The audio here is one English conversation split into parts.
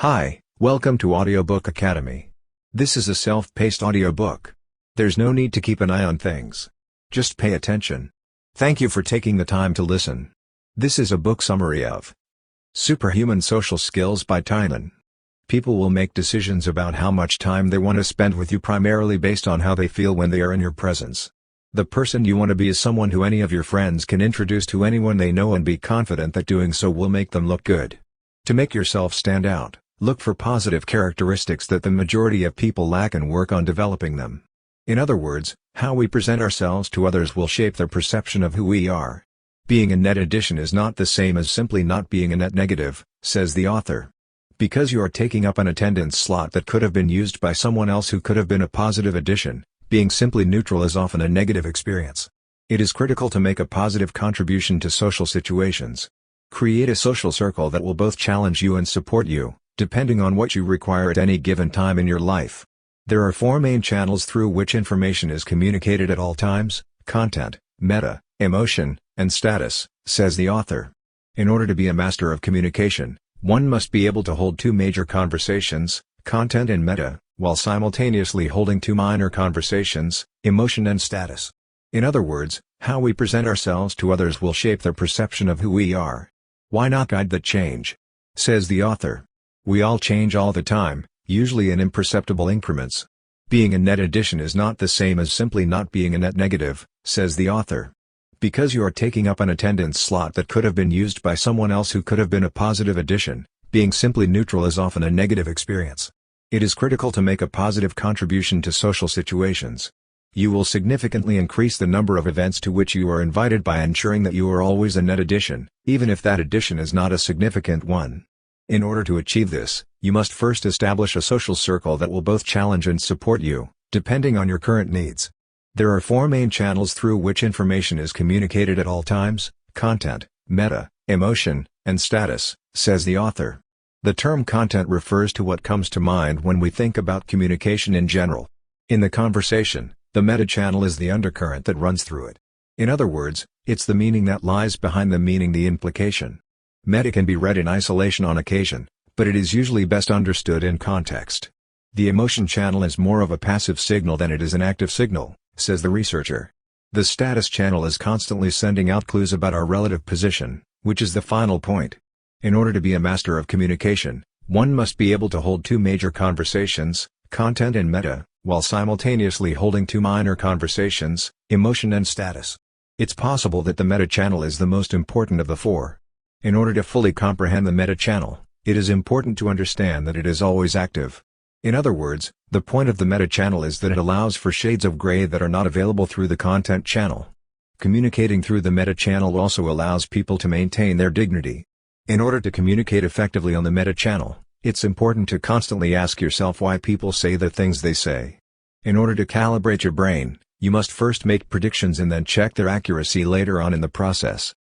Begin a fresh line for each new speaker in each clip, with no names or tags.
Hi, welcome to Audiobook Academy. This is a self-paced audiobook. There's no need to keep an eye on things. Just pay attention. Thank you for taking the time to listen. This is a book summary of Superhuman Social Skills by Tynan. People will make decisions about how much time they want to spend with you primarily based on how they feel when they are in your presence. The person you want to be is someone who any of your friends can introduce to anyone they know and be confident that doing so will make them look good. To make yourself stand out, look for positive characteristics that the majority of people lack and work on developing them. In other words, how we present ourselves to others will shape their perception of who we are. Being a net addition is not the same as simply not being a net negative, says the author. Because you are taking up an attendance slot that could have been used by someone else who could have been a positive addition, being simply neutral is often a negative experience. It is critical to make a positive contribution to social situations. Create a social circle that will both challenge you and support you, depending on what you require at any given time in your life. There are four main channels through which information is communicated at all times: content, meta, emotion, and status, says the author. In order to be a master of communication, one must be able to hold two major conversations, content and meta, while simultaneously holding two minor conversations, emotion and status. In other words, how we present ourselves to others will shape their perception of who we are. Why not guide that change? Says the author. We all change all the time, usually in imperceptible increments. Being a net addition is not the same as simply not being a net negative, says the author. Because you are taking up an attendance slot that could have been used by someone else who could have been a positive addition, being simply neutral is often a negative experience. It is critical to make a positive contribution to social situations. You will significantly increase the number of events to which you are invited by ensuring that you are always a net addition, even if that addition is not a significant one. In order to achieve this, you must first establish a social circle that will both challenge and support you, depending on your current needs. There are four main channels through which information is communicated at all times: content, meta, emotion, and status, says the author. The term content refers to what comes to mind when we think about communication in general. In the conversation, the meta channel is the undercurrent that runs through it. In other words, it's the meaning that lies behind the meaning, the implication. Meta can be read in isolation on occasion, but it is usually best understood in context. The emotion channel is more of a passive signal than it is an active signal, says the researcher. The status channel is constantly sending out clues about our relative position, which is the final point. In order to be a master of communication, one must be able to hold two major conversations, content and meta, while simultaneously holding two minor conversations, emotion and status. It's possible that the meta channel is the most important of the four. In order to fully comprehend the meta channel, it is important to understand that it is always active. In other words, the point of the meta channel is that it allows for shades of gray that are not available through the content channel. Communicating through the meta channel also allows people to maintain their dignity. In order to communicate effectively on the meta channel, it's important to constantly ask yourself why people say the things they say. In order to calibrate your brain, you must first make predictions and then check their accuracy later on in the process.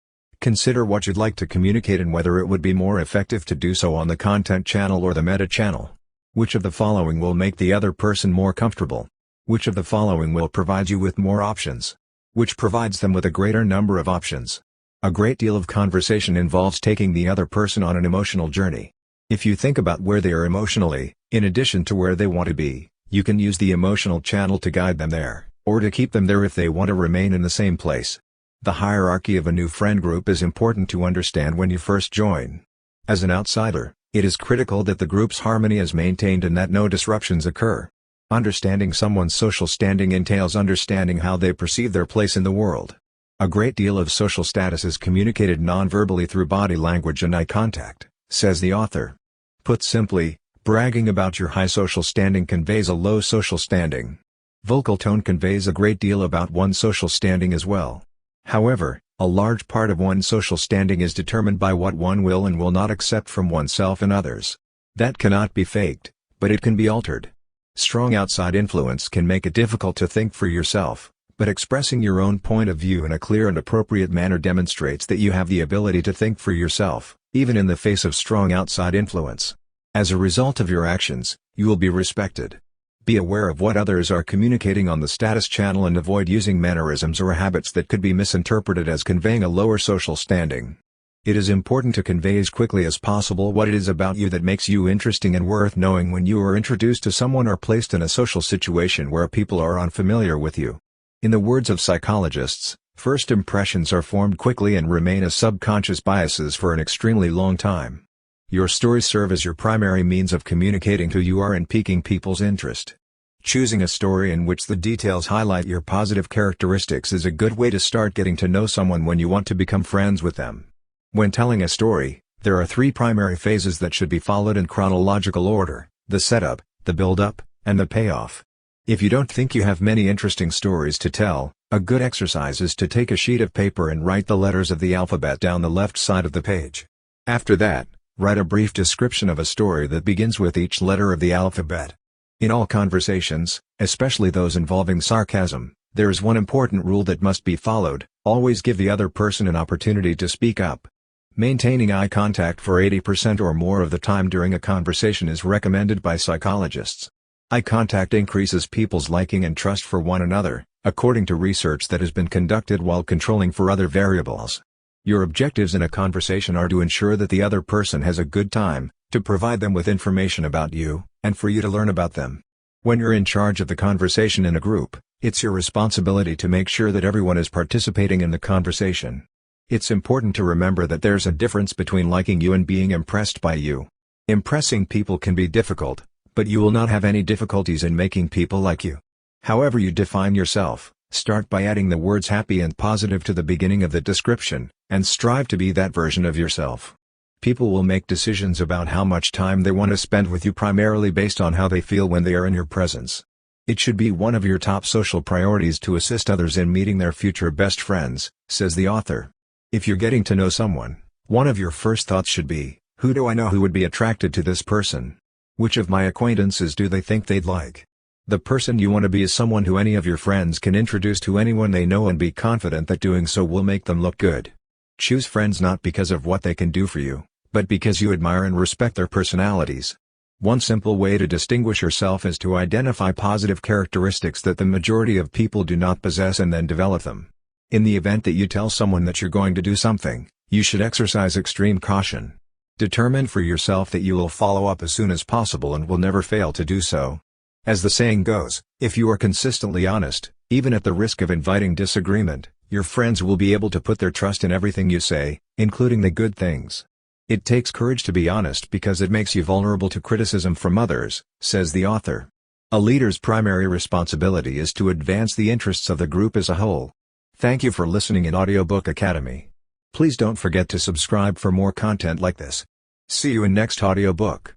Consider what you'd like to communicate and whether it would be more effective to do so on the content channel or the meta channel. Which of the following will make the other person more comfortable? Which of the following will provide you with more options? Which provides them with a greater number of options? A great deal of conversation involves taking the other person on an emotional journey. If you think about where they are emotionally, in addition to where they want to be, you can use the emotional channel to guide them there, or to keep them there if they want to remain in the same place. The hierarchy of a new friend group is important to understand when you first join. As an outsider, it is critical that the group's harmony is maintained and that no disruptions occur. Understanding someone's social standing entails understanding how they perceive their place in the world. A great deal of social status is communicated non-verbally through body language and eye contact, says the author. Put simply, bragging about your high social standing conveys a low social standing. Vocal tone conveys a great deal about one's social standing as well. However, a large part of one's social standing is determined by what one will and will not accept from oneself and others. That cannot be faked, but it can be altered. Strong outside influence can make it difficult to think for yourself, but expressing your own point of view in a clear and appropriate manner demonstrates that you have the ability to think for yourself, even in the face of strong outside influence. As a result of your actions, you will be respected. Be aware of what others are communicating on the status channel and avoid using mannerisms or habits that could be misinterpreted as conveying a lower social standing. It is important to convey as quickly as possible what it is about you that makes you interesting and worth knowing when you are introduced to someone or placed in a social situation where people are unfamiliar with you. In the words of psychologists, first impressions are formed quickly and remain as subconscious biases for an extremely long time. Your stories serve as your primary means of communicating who you are and piquing people's interest. Choosing a story in which the details highlight your positive characteristics is a good way to start getting to know someone when you want to become friends with them. When telling a story, there are 3 primary phases that should be followed in chronological order: the setup, the build-up, and the payoff. If you don't think you have many interesting stories to tell, a good exercise is to take a sheet of paper and write the letters of the alphabet down the left side of the page. After that, write a brief description of a story that begins with each letter of the alphabet. In all conversations, especially those involving sarcasm, there is one important rule that must be followed: always give the other person an opportunity to speak up. Maintaining eye contact for 80% or more of the time during a conversation is recommended by psychologists. Eye contact increases people's liking and trust for one another, according to research that has been conducted while controlling for other variables. Your objectives in a conversation are to ensure that the other person has a good time, to provide them with information about you, and for you to learn about them. When you're in charge of the conversation in a group, it's your responsibility to make sure that everyone is participating in the conversation. It's important to remember that there's a difference between liking you and being impressed by you. Impressing people can be difficult, but you will not have any difficulties in making people like you. However you define yourself, start by adding the words happy and positive to the beginning of the description, and strive to be that version of yourself. People will make decisions about how much time they want to spend with you primarily based on how they feel when they are in your presence. It should be one of your top social priorities to assist others in meeting their future best friends, says the author. If you're getting to know someone, one of your first thoughts should be, who do I know who would be attracted to this person? Which of my acquaintances do they think they'd like? The person you want to be is someone who any of your friends can introduce to anyone they know and be confident that doing so will make them look good. Choose friends not because of what they can do for you, but because you admire and respect their personalities. One simple way to distinguish yourself is to identify positive characteristics that the majority of people do not possess and then develop them. In the event that you tell someone that you're going to do something, you should exercise extreme caution. Determine for yourself that you will follow up as soon as possible and will never fail to do so. As the saying goes, if you are consistently honest, even at the risk of inviting disagreement, your friends will be able to put their trust in everything you say, including the good things. It takes courage to be honest because it makes you vulnerable to criticism from others, says the author. A leader's primary responsibility is to advance the interests of the group as a whole. Thank you for listening in Audiobook Academy. Please don't forget to subscribe for more content like this. See you in next audiobook.